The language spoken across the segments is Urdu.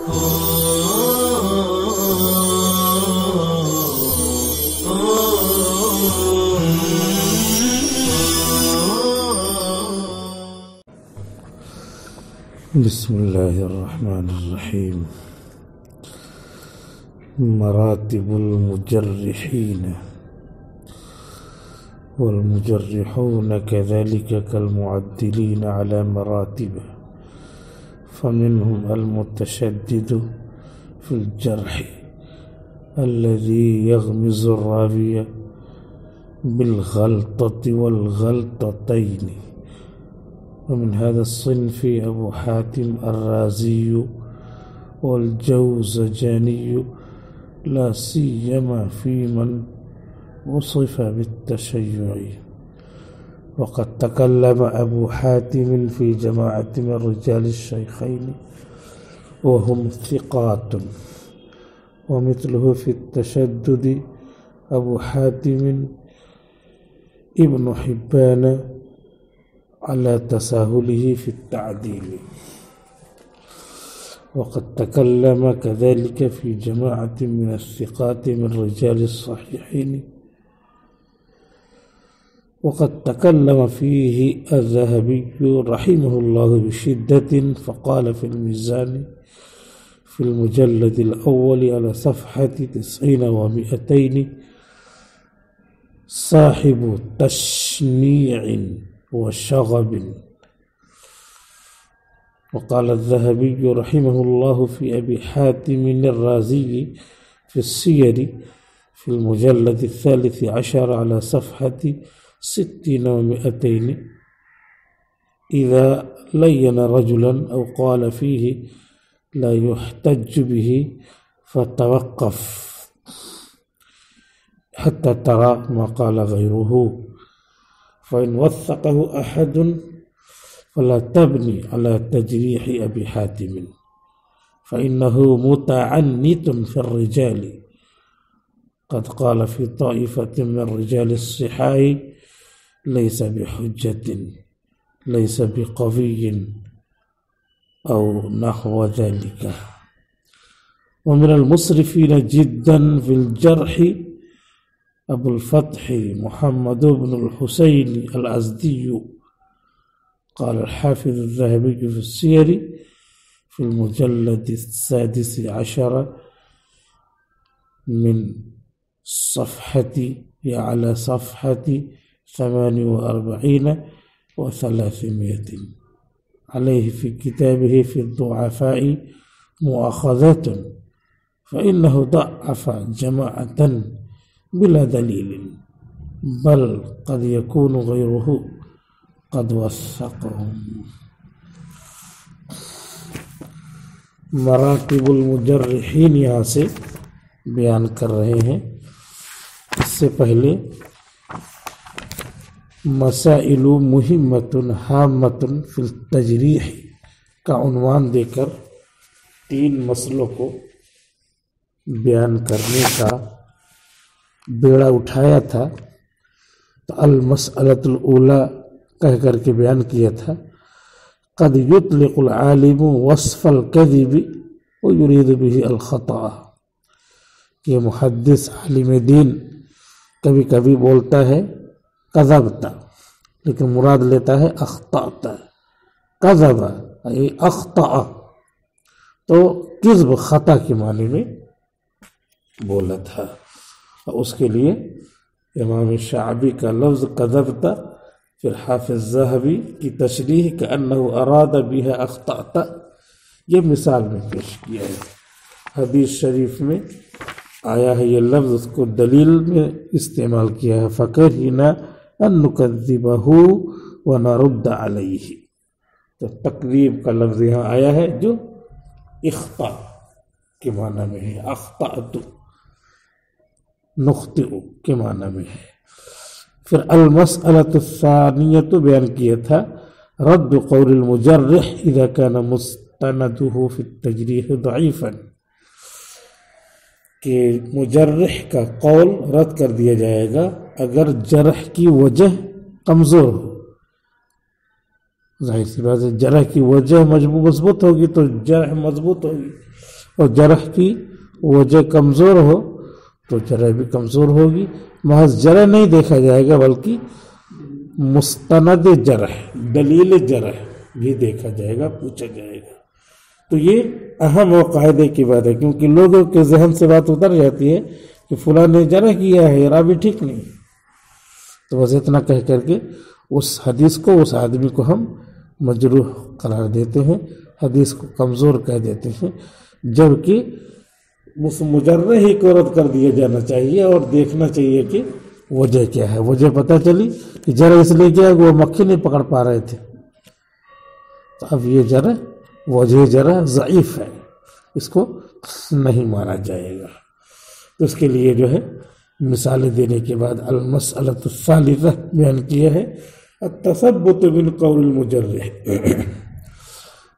بسم الله الرحمن الرحيم. مراتب المجرحين. والمجرحون كذلك كالمعدلين على مراتب، فمنهم المتشدد في الجرح الذي يغمز الراوي بالغلطة والغلطتين، ومن هذا الصنف أبو حاتم الرازي والجوزجاني، لا سيما في من وصف بالتشيع. وقد تكلم أبو حاتم في جماعة من رجال الشيخين وهم ثقات، ومثله في التشدد أبو حاتم ابن حبان على تساهله في التعديل. وقد تكلم كذلك في جماعة من الثقات من رجال الصحيحين، وقد تكلم فيه الذهبي رحمه الله بشدة، فقال في الميزان في المجلد الأول على صفحة 90 و200: صاحب تشنيع وشغب. وقال الذهبي رحمه الله في أبي حاتم الرازي في السير في المجلد 13 على صفحة 60 و200: إذا لين رجلا أو قال فيه لا يحتج به فتوقف حتى ترى ما قال غيره، فإن وثقه أحد فلا تبني على تجريح أبي حاتم، فإنه متعنت في الرجال، قد قال في طائفة من رجال الصحاح: ليس بحجة، ليس بقوي، أو نحو ذلك. ومن المسرفين جدا في الجرح أبو الفتح محمد بن الحسين الأزدي. قال الحافظ الذهبي في السير في المجلد 16 من صفحة على صفحة 48 و300: عليه في كتابه في الضعفاء مؤاخذات، فإنه ضعف جماعة بلا دليل، بل قد يكون غيره قد وثقهم. مراتب المجرحین یہاں سے بیان کر رہے ہیں۔ اس سے پہلے مسائل مہمۃ ہامۃ فی التجریح کا عنوان دے کر 3 مسئلوں کو بیان کرنے کا بیڑا اٹھایا تھا۔ تو المسألۃ الاولی کہہ کر کے بیان کیا تھا: قد یطلق العالم وصف الکذب ویرید به الخطأ، کہ محدث عالم دین کبھی کبھی بولتا ہے کذبتا، لیکن مراد لیتا ہے اخطأتا۔ کذب ای اخطأ، تو کذب خطا کے معنی میں بولا تھا۔ اس کے لیے امام شعبی کا لفظ کذبتا پھر حافظ ذہبی کی تشریح کہ انہ اراد بها اخطأتا، یہ مثال میں پیش کیا ہے۔ حدیث شریف میں آیا ہے یہ لفظ، اس کو دلیل میں استعمال کیا ہے: فکرہنا ان نکذبہ ونرد علیہ۔ تو تکذیب کا لفظ یہاں آیا ہے جو اخطاء کے معنی میں ہے، اخطأت نخطئ کے معنی میں ہے۔ پھر المسألۃ الثانیۃ بیان کیا تھا: رد قول المجرح اذا كان مستندہ فی التجریح ضعیفا، کہ مجرح کا قول رد کر دیا جائے گا اگر جرح کی وجہ کمزور ہو، ظاہر سی بات ہے جرح کی وجہ مضبوط ہوگی تو جرح مضبوط ہوگی، اور جرح کی وجہ کمزور ہو تو جرح بھی کمزور ہوگی۔ محض جرح نہیں دیکھا جائے گا بلکہ مستند جرح، دلیل جرح بھی دیکھا جائے گا، پوچھا جائے گا۔ تو یہ اہم و قاعدے کی بات ہے، کیونکہ لوگوں کے ذہن سے بات اتر جاتی ہے کہ فلاں نے جرح کیا ہے، راوی ٹھیک نہیں، تو بس اتنا کہہ کر کے اس حدیث کو، اس آدمی کو ہم مجروح قرار دیتے ہیں، حدیث کو کمزور کہہ دیتے ہیں، جبکہ اس مجرح ہی کو رد کر دیا جانا چاہیے اور دیکھنا چاہیے کہ وجہ کیا ہے۔ وجہ پتہ چلی کہ جرح اس لیے کیا کہ وہ مکھی نہیں پکڑ پا رہے تھے، تو اب یہ جرح وجہ جرح ضعیف ہے، اس کو نہیں مانا جائے گا۔ تو اس کے لیے جو ہے مثالیں دینے کے بعد المسألۃ الثالثہ بیان کیا ہے التثبت من قول المجرح،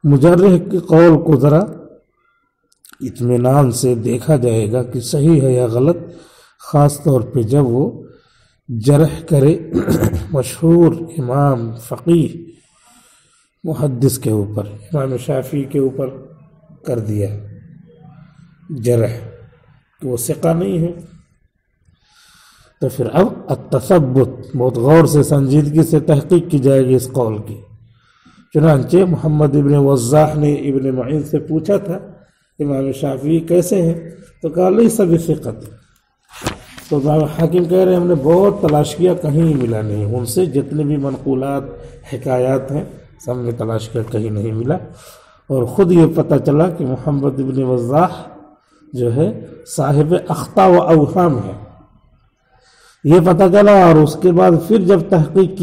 مجرح کے قول کو ذرا اطمینان سے دیکھا جائے گا کہ صحیح ہے یا غلط، خاص طور پہ جب وہ جرح کرے مشہور امام فقیہ محدث کے اوپر، امام شافعی کے اوپر کر دیا جرح کہ وہ ثقہ نہیں ہے، تو پھر اب التثبت بہت غور سے سنجیدگی سے تحقیق کی جائے گی اس قول کی۔ چنانچہ محمد ابن وضاح نے ابن معین سے پوچھا تھا امام شافعی کیسے ہیں، تو کہا لیس بثقۃ، تو امام حاکم کہہ رہے ہیں ہم نے بہت تلاش کیا کہیں ملا نہیں، ان سے جتنے بھی منقولات حکایات ہیں سب میں تلاش کیا کہیں نہیں ملا، اور خود یہ پتہ چلا کہ محمد ابن وضاح جو ہے صاحب اخطاء و اوہام ہے، یہ پتہ چلا۔ اور اس کے بعد پھر جب تحقیق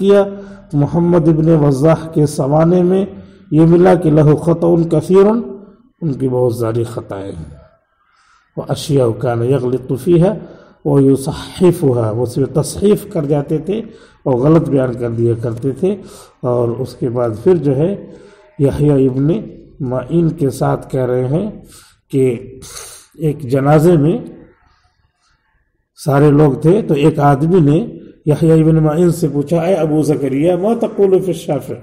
کیا تو محمد ابن وضاح کے سوانے میں یہ ملا کہ لہ خطأ کثیر، ان کی بہت ساری خطائیں ہیں، واشیاء کان یغلط فیہا ویصحفھا، وہ صرف تصحیف کر جاتے تھے اور غلط بیان کر دیا کرتے تھے۔ اور اس کے بعد پھر جو ہے یحییٰ ابن معین کے ساتھ کہہ رہے ہیں کہ ایک جنازے میں سارے لوگ تھے تو ایک آدمی نے یحییٰ ابن معین سے پوچھا اے ابو زکریا ما تقول فی الشافعی،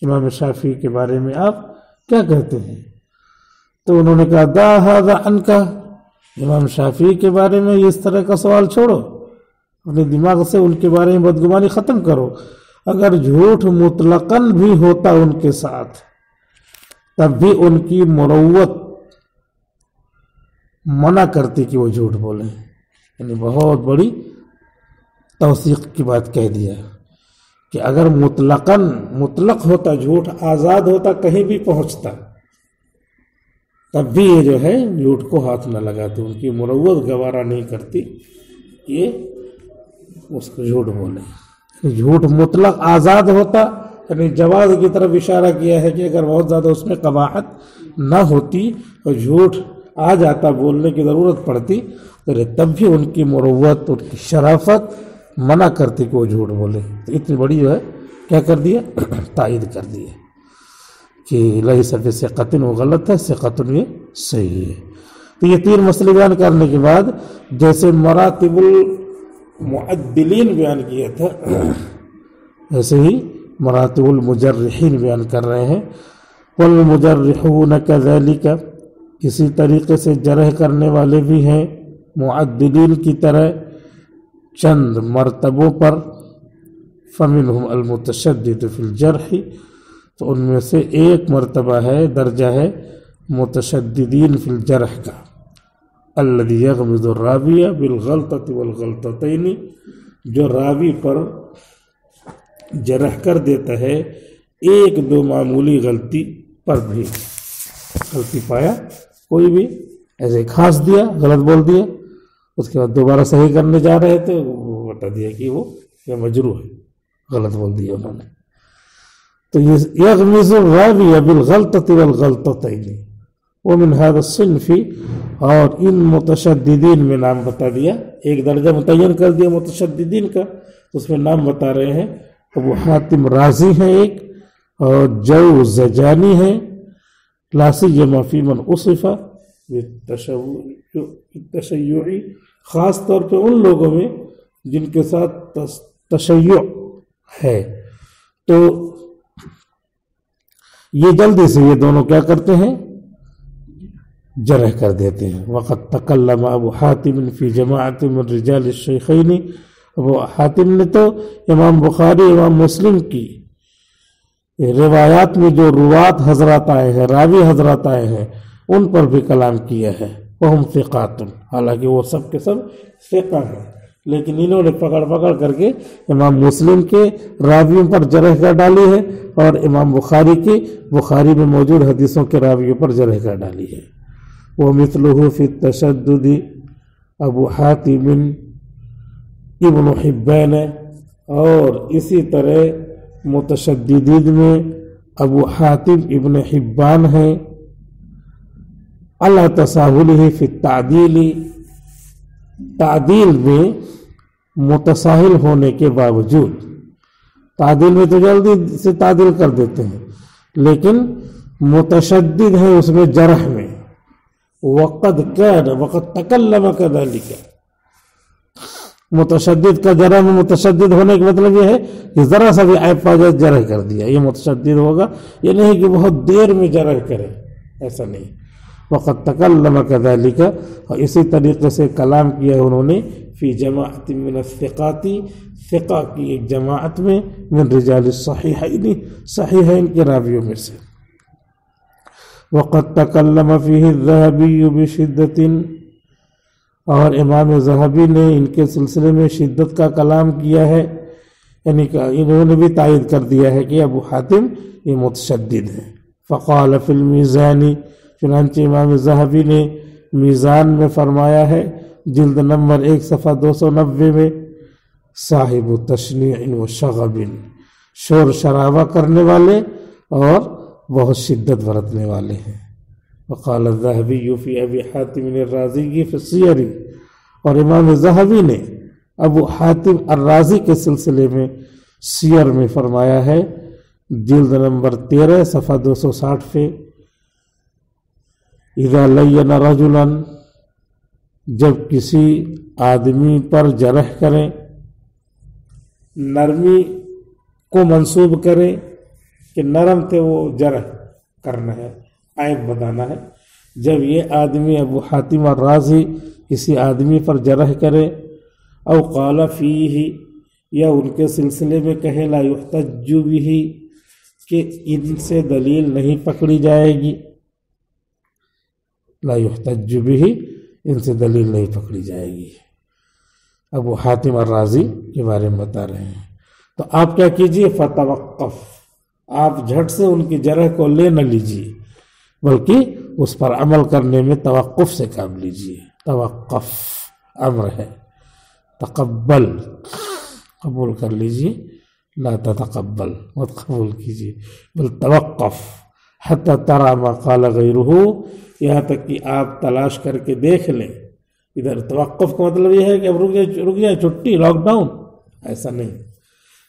امام شافعی کے بارے میں آپ کیا کہتے ہیں؟ تو انہوں نے کہا دا ھذا عنک، امام شافعی کے بارے میں اس طرح کا سوال چھوڑو، اپنے دماغ سے ان کے بارے میں بدگمانی ختم کرو۔ اگر جھوٹ مطلقاً بھی ہوتا ان کے ساتھ تب بھی ان کی مروت منع کرتی کہ وہ جھوٹ بولیں، یعنی بہت بڑی توثیق کی بات کہہ دیا کہ اگر مطلق ہوتا، جھوٹ آزاد ہوتا، کہیں بھی پہنچتا، تب بھی یہ جو ہے جھوٹ کو ہاتھ نہ لگاتے، ان کی مروت گوارا نہیں کرتی کہ اس کو جھوٹ بولیں۔ جھوٹ مطلق آزاد ہوتا، یعنی جواز کی طرف اشارہ کیا ہے کہ اگر بہت زیادہ اس میں قباحت نہ ہوتی اور جھوٹ آ جاتا، بولنے کی ضرورت پڑتی، تو تب بھی ان کی مروت، ان کی شرافت منع کرتی کہ وہ جھوٹ بولے۔ تو اتنی بڑی جو ہے کیا کر دیا، تائید کر دیا کہ لیس بثقۃ، وہ غلط ہے، ثقۃ یہ صحیح ہے۔ تو یہ تین مسئلے بیان کرنے کے بعد جیسے مراتب المعدلین بیان کیا تھا، ایسے ہی مراتب المجرحین بیان کر رہے ہیں۔ والمجرحون کذالک، اسی طریقے سے جرح کرنے والے بھی ہیں معدلین کی طرح چند مرتبوں پر۔ فمنہم المتشدد فی الجرح، تو ان میں سے ایک مرتبہ ہے، درجہ ہے متشددین فی الجرح کا، الذی یغمز الراوی بالغلطۃ والغلطتین، جو راوی پر جرح کر دیتا ہے ایک دو معمولی غلطی پر بھی، غلطی پایا کوئی بھی ایسے کھانس دیا، غلط بول دیا، اس کے بعد دوبارہ صحیح کرنے جا رہے تھے، وہ بتا دیا کہ وہ یہ مجروح ہے، غلط بول دیا انہوں نے۔ تو یہ یغمز الراوی بالغلطۃ والغلطتین ومن هذا الصنف، اور ان متشددین میں نام بتا دیا، ایک درجہ متعین کر دیا متشددین کا، اس میں نام بتا رہے ہیں ابو حاتم رازی ہیں ایک، اور جو زجانی ہیں، لا سیما فی من اصف بالتشیع، خاص طور پہ ان لوگوں میں جن کے ساتھ تشیع ہے، تو یہ جلدی سے یہ دونوں کیا کرتے ہیں؟ جرح کر دیتے ہیں. وقد تکلم ابو حاتم فی جماعت من رجال الشیخین، ابو حاتم نے تو امام بخاری امام مسلم کی روایات میں جو روات حضرات آئے ہیں، راوی حضرات آئے ہیں، ان پر بھی کلام کیا ہے. وہم ثقات، حالانکہ وہ سب کے سب ثقہ ہیں، لیکن انہوں نے پکڑ کر کے امام مسلم کے راویوں پر جرح کر ڈالی ہے اور امام بخاری کی بخاری میں موجود حدیثوں کے راویوں پر جرح کر ڈالی ہے. ومثلہ فی التشدد ابو حاتم ابن حبان، اور اسی طرح متشددین میں ابو حاتم ابن حبان ہیں. اللہ تساہلہ فی التعدیل، تعدیل میں متساہل ہونے کے باوجود، تعدیل میں تو جلدی سے تعدیل کر دیتے ہیں لیکن متشدد ہے اس میں جرح میں. وقد تکلم کذالک، متشدد کا جرح میں متشدد ہونے کا مطلب یہ ہے کہ ذرا سا بھی عیب پا جائے جرح کر دیا، یہ متشدد ہوگا. یہ نہیں کہ بہت دیر میں جرح کرے، ایسا نہیں. وقد تکلم کذالک، اور اسی طریقے سے کلام کیا انہوں نے فی جماعت من الثقات، ثقہ کی ایک جماعت میں، من رجال الصحیحین، صحیحین کے راویوں میں سے. وقد تکلم فیہ الذہبی بشدۃ، اور امام ذہبی نے ان کے سلسلے میں شدت کا کلام کیا ہے، یعنی کہ انہوں نے بھی تائید کر دیا ہے کہ ابو حاتم یہ متشدد ہے. فقال فی المیزان، چنانچہ امام ذہبی نے میزان میں فرمایا ہے، جلد نمبر 1 صفحہ 290 میں، صاحب تشنیع و شغب، شور شرابہ کرنے والے اور بہت شدت برتنے والے ہیں. وقال الذهبي فی ابی حاتم الرازی فی السیر، اور امام ذہبی نے ابو حاتم الرازی کے سلسلے میں سیر میں فرمایا ہے، جلد نمبر 13 صفحہ 260 پہ، اذا لین رجلا، جب کسی آدمی پر جرح کریں، نرمی کو منسوب کریں کہ نرم تھے وہ جرح کرنا ہے، عیب بتانا ہے. جب یہ آدمی ابو حاتم الرازی کسی آدمی پر جرح کرے، او قال فیہ، یا ان کے سلسلے میں کہے لا یحتج بہ، کہ ان سے دلیل نہیں پکڑی جائے گی، لا یحتج بہ، ان سے دلیل نہیں پکڑی جائے گی. ابو حاتم الرازی کے بارے میں بتا رہے ہیں. تو آپ کیا کیجئے؟ فتوقف، آپ جھٹ سے ان کی جرح کو لے نہ لیجئے، بلکہ اس پر عمل کرنے میں توقف سے کام لیجئے. توقف امر ہے، تقبل قبول کر لیجئے، لا تتقبل مت قبول کیجئے، بل توقف حتی ترى ما قال غیرہ، یہاں تک کہ آپ تلاش کر کے دیکھ لیں. ادھر توقف کا مطلب یہ ہے کہ اب رک جائے، چھٹی، لاک ڈاؤن، ایسا نہیں،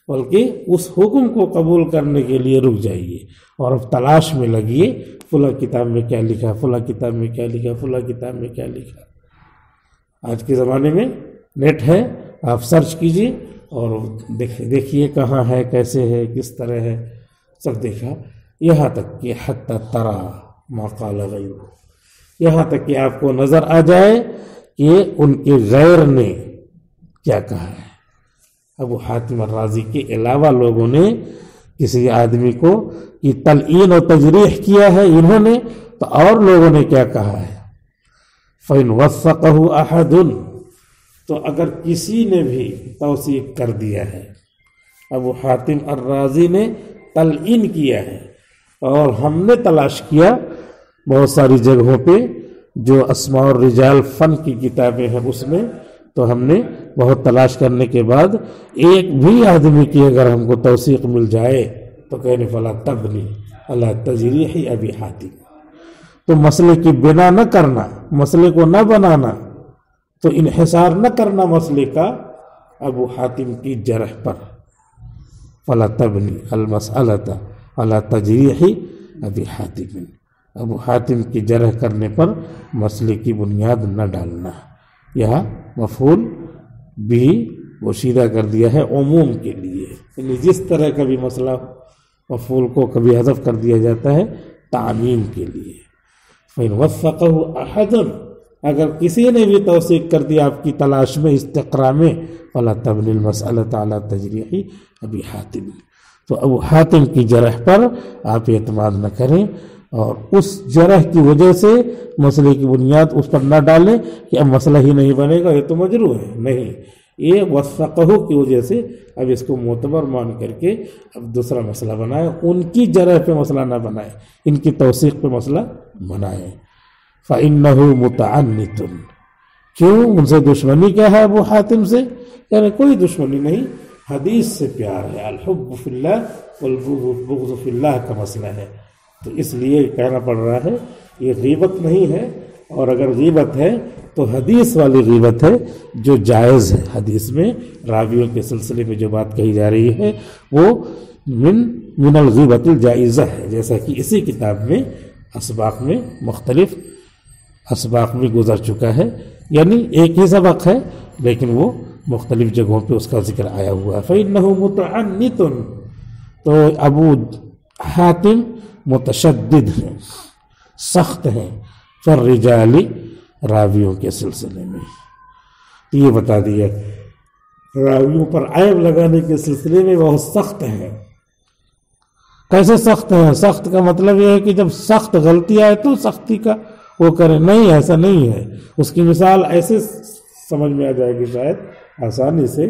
بلکہ اس حکم کو قبول کرنے کے لیے رک جائیے اور اب تلاش میں لگیے، فلاں کتاب میں کیا لکھا، فلاں کتاب میں کیا لکھا، فلاں کتاب میں کیا لکھا. آج کے زمانے میں نیٹ ہے، آپ سرچ کیجئے اور دیکھیے کہاں ہے، کیسے ہے، کس طرح ہے، سب دیکھا. یہاں تک کہ حتی ترى ما قال غیرہ، یہاں تک کہ آپ کو نظر آ جائے کہ ان کے غیر نے کیا کہا ہے. ابو حاتم الرازی کے علاوہ لوگوں نے کسی آدمی کو کی تلعین و تجریح کیا ہے انہوں نے، تو اور لوگوں نے کیا کہا ہے. فَإِنْ وَثَّقَهُ أَحَدٌ، تو اگر کسی نے بھی توثیق کر دیا ہے، ابو حاتم الرازی نے تلعین کیا ہے، اور ہم نے تلاش کیا بہت ساری جگہوں پہ جو اسماء الرجال فن کی کتابیں ہیں اس میں، تو ہم نے بہت تلاش کرنے کے بعد ایک بھی آدمی کی اگر ہم کو توثیق مل جائے تو کہنے فلا تبنی علی تجریح ابی حاتم، تو مسئلے کی بنا نہ کرنا، مسئلے کو نہ بنانا، تو انحصار نہ کرنا مسئلے کا ابو حاتم کی جرح پر. فلا تبنی المسألۃ علی تجریح ابی حاتم، ابو حاتم کی جرح کرنے پر مسئلے کی بنیاد نہ ڈالنا. یہاں مفعول بھی وشیدہ کر دیا ہے عموم کے لیے. یعنی جس طرح کا بھی مسئلہ مفعول کو کبھی حذف کر دیا جاتا ہے تعمیم کے لیے. فَإِنْ وَفَّقَهُ أَحَدٌ اگر کسی نے بھی توثیق کر دیا آپ کی تلاش میں استقراء میں فَلَا تَبْنِ الْمَسْأَلَةَ عَلَى تَجْرِيحِ أَبِي حاتم تو ابو حاتم کی جرح پر آپ اعتماد نہ کریں اور اس جرح کی وجہ سے مسئلے کی بنیاد اس پر نہ ڈالیں کہ اب مسئلہ ہی نہیں بنے گا یہ تو مجروح ہے. نہیں، یہ وثقہ کی وجہ سے اب اس کو معتبر مان کر کے اب دوسرا مسئلہ بنائے. ان کی جرح پہ مسئلہ نہ بنائے، ان کی توثیق پہ مسئلہ بنائے. فَإِنَّهُ مُتَعَنِّتٌ کیوں ان سے دشمنی کیا ہے ابو حاتم سے؟ یعنی کوئی دشمنی نہیں، حدیث سے پیار ہے. الحب فی اللہ والبغض فی اللہ کا مسئلہ ہے، تو اس لیے کہنا پڑ رہا ہے یہ غیبت نہیں ہے. اور اگر غیبت ہے تو حدیث والی غیبت ہے جو جائز ہے. حدیث میں راویوں کے سلسلے میں جو بات کہی جا رہی ہے وہ من الغیبت الجائزہ ہے، جیسا کہ اسی کتاب میں اسباق میں مختلف اسباق میں گزر چکا ہے. یعنی ایک ہی سبق ہے لیکن وہ مختلف جگہوں پہ اس کا ذکر آیا ہوا ہے. فَإِنَّهُ مُتَعَنِّتٌ تو ابو حاتم متشدد ہیں، سخت ہیں، فَالرِّجَالِ راویوں کے سلسلے میں. یہ بتا دیا راویوں پر عیب لگانے کے سلسلے میں بہت سخت ہیں. کیسے سخت ہیں؟ سخت کا مطلب یہ ہے کہ جب سخت غلطی آئے تو سختی کا وہ کرے. نہیں، ایسا نہیں ہے. اس کی مثال ایسے سمجھ میں آ جائے گی شاید آسانی سے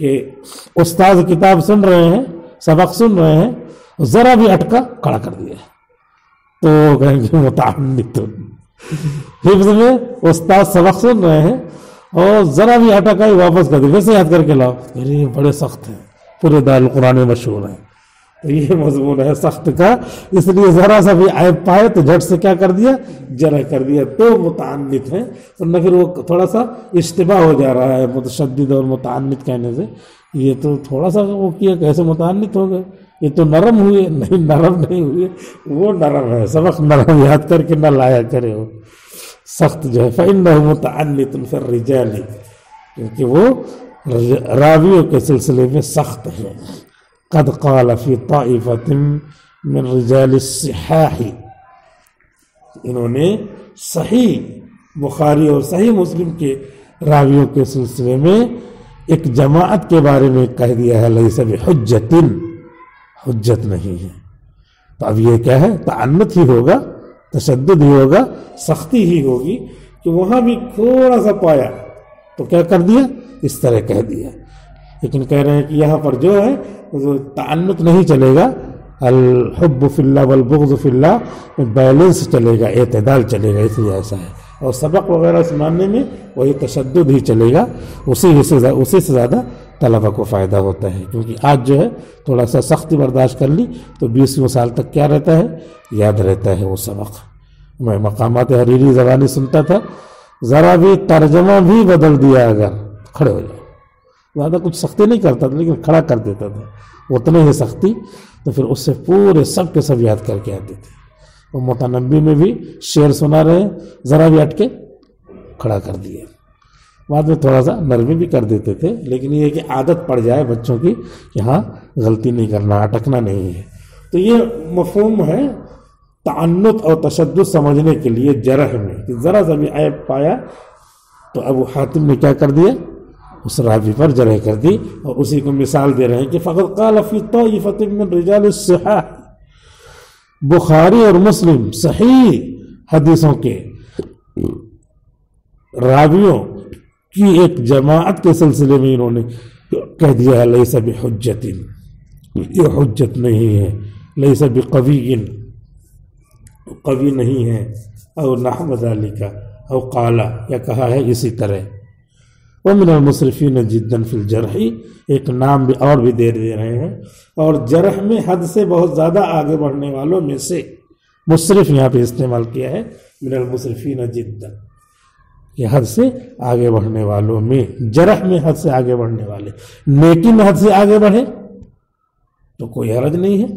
کہ استاد کتاب سن رہے ہیں، سبق سن رہے ہیں، ذرا بھی اٹکا کھڑا کر دیا تو کہیں گے متعمد. حفظ میں استاد سبق سن رہے ہیں اور ذرا بھی اٹکا ہی واپس کر دیا، ویسے یاد کر کے لاؤ. یہ بڑے سخت ہیں، پورے دارالقرآن میں مشہور ہیں. تو یہ مضمون ہے سخت کا. اس لیے ذرا سا بھی عیب پائے تو جھٹ سے کیا کر دیا؟ جرح کر دیا. تو متعنت ہیں، ورنہ پھر وہ تھوڑا سا اشتباہ ہو جا رہا ہے متشدد اور متعنت کہنے سے. یہ تو تھوڑا سا وہ کیا، کیسے متعنت ہو گئے؟ یہ تو نرم ہوئے. نہیں، نرم نہیں ہوئے، وہ نرم ہے. سبق نرم یاد کر کے نہ لایا کرے. وہ سخت جو ہے فَإِنَّهُ مُتَعَنِّتٌ فِي الرِّجَالِ کیونکہ وہ راویوں کے سلسلے میں سخت ہے. قد قال فی طائفۃ من رجال الصحاح انہوں نے صحیح بخاری اور صحیح مسلم کے راویوں کے سلسلے میں ایک جماعت کے بارے میں کہہ دیا ہے لیس بحجۃ، حجت نہیں ہے. تو اب یہ کیا ہے؟ تعنت ہی ہوگا، تشدد ہی ہوگا، سختی ہی ہوگی کہ وہاں بھی تھوڑا سا پایا تو کیا کر دیا؟ اس طرح کہہ دیا. لیکن کہہ رہے ہیں کہ یہاں پر جو ہے تعنت نہیں چلے گا. الحب فی اللہ والبغض فی اللہ بیلنس چلے گا، اعتدال چلے گا. اس لیے ایسا ہے. اور سبق وغیرہ سنانے میں وہی تشدد ہی چلے گا. اسی سے زیادہ طلبہ کو فائدہ ہوتا ہے. کیونکہ آج جو ہے تھوڑا سا سختی برداشت کر لی تو 20 سال تک کیا رہتا ہے؟ یاد رہتا ہے وہ سبق. میں مقامات حریری زبانی سنتا تھا، ذرا بھی ترجمہ بھی بدل دیا اگر کھڑے ہو جائے. زیادہ کچھ سختی نہیں کرتا تھا لیکن کھڑا کر دیتا تھا. اتنے ہی سختی تو پھر اس سے پورے سب کے سب یاد کر کے آتے تھے. وہ متنبی میں بھی شعر سنا رہے ہیں، ذرا بھی اٹکے کھڑا کر دیا. بعد میں تھوڑا سا نرمی بھی کر دیتے تھے، لیکن یہ کہ عادت پڑ جائے بچوں کی کہ ہاں غلطی نہیں کرنا، اٹکنا نہیں ہے. تو یہ مفہوم ہے تعنت اور تشدد سمجھنے کے لیے جرح میں کہ ذرا سا بھی عیب پایا تو ابو حاتم نے کیا کر دیا؟ اس راوی پر جرح کر دی. اور اسی کو مثال دے رہے ہیں کہ فقط قال فی طائفۃ من رجال الصحاح، بخاری اور مسلم صحیح حدیثوں کے راویوں کی ایک جماعت کے سلسلے میں انہوں نے کہہ دیا ہے لیس بحجۃ، یہ حجت نہیں ہے. لیس بقوی، قوی نہیں ہے. او نحو ذالک او قال، یا کہا ہے اسی طرح. ومن المسرفین جدا فی الجرح، ایک نام بھی اور بھی دے رہے ہیں. اور جرح میں حد سے بہت زیادہ آگے بڑھنے والوں میں سے، مسرف یہاں پہ استعمال کیا ہے، من المسرفین جدا، یہ حد سے آگے بڑھنے والوں میں. جرح میں حد سے آگے بڑھنے والے. نیکی میں حد سے آگے بڑھے تو کوئی حرج نہیں ہے.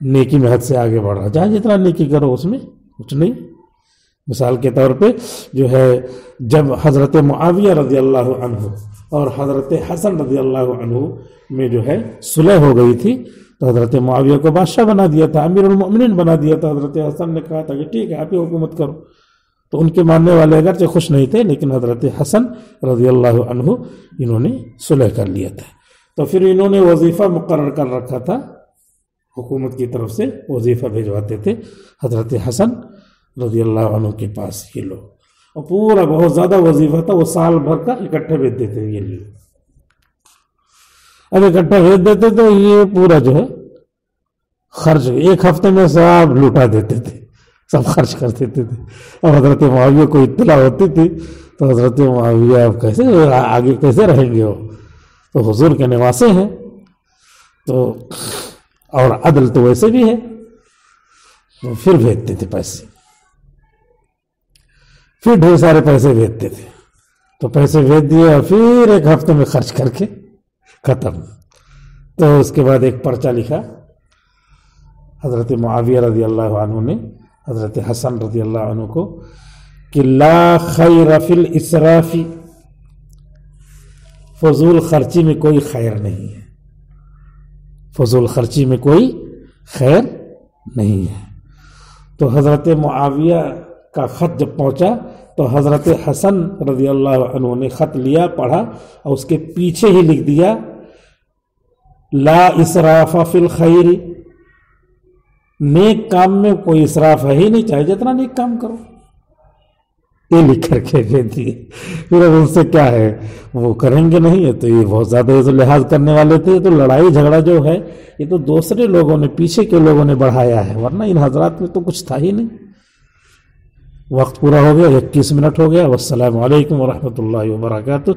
نیکی میں حد سے آگے بڑھ رہا، چاہے جتنا نیکی کرو اس میں کچھ نہیں. مثال کے طور پہ جو ہے جب حضرت معاویہ رضی اللہ عنہ اور حضرت حسن رضی اللہ عنہ میں جو ہے صلح ہو گئی تھی تو حضرت معاویہ کو بادشاہ بنا دیا تھا، امیر المؤمنین بنا دیا تھا. حضرت حسن نے کہا تھا کہ ٹھیک ہے آپ ہی حکومت کرو. تو ان کے ماننے والے اگرچہ خوش نہیں تھے لیکن حضرت حسن رضی اللہ عنہ انہوں نے صلح کر لیا تھا. تو پھر انہوں نے وظیفہ مقرر کر رکھا تھا، حکومت کی طرف سے وظیفہ بھیجواتے تھے حضرت حسن رضی اللہ عنہ کے پاس یہ لوگ، اور پورا بہت زیادہ وظیفہ تھا، وہ سال بھر کا اکٹھے بھیج دیتے تھے. یہ لوگ اب اکٹھا بھیج دیتے تو یہ پورا جو ہے خرچ ایک ہفتے میں سب لوٹا دیتے تھے، سب خرچ کر دیتے تھے. اور حضرت معاویہ کو اطلاع ہوتی تھی تو حضرت معاویہ اب کیسے آگے کیسے رہیں گے، وہ تو حضور کے نواسے ہیں تو اور عدل تو ویسے بھی ہے، تو پھر بھیجتے تھے پیسے، پھر ڈھیر سارے پیسے بھیجتے تھے. تو پیسے بھیج دیے اور پھر ایک ہفتے میں خرچ کر کے ختم. تو اس کے بعد ایک پرچہ لکھا حضرت معاویہ رضی اللہ عنہ نے حضرت حسن رضی اللہ عنہ کو کہ لا خیر فی الاسراف، فضول خرچی میں کوئی خیر نہیں ہے، فضول خرچی میں کوئی خیر نہیں ہے. تو حضرت معاویہ کا خط جب پہنچا تو حضرت حسن رضی اللہ عنہ نے خط لیا، پڑھا اور اس کے پیچھے ہی لکھ دیا لا اسراف فی الخیر، نیک کام میں کوئی اسراف ہے ہی نہیں، چاہے جتنا نیک کام کرو. یہ لکھ کر کے بھیج دیے. پھر اب ان سے کیا ہے، وہ کریں گے نہیں. تو یہ بہت زیادہ لحاظ کرنے والے تھے. تو لڑائی جھگڑا جو ہے یہ تو دوسرے لوگوں نے، پیچھے کے لوگوں نے بڑھایا ہے، ورنہ ان حضرات میں تو کچھ تھا ہی نہیں. وقت پورا ہو گیا، 21 منٹ ہو گیا. والسلام علیکم ورحمۃ اللہ وبرکاتہ.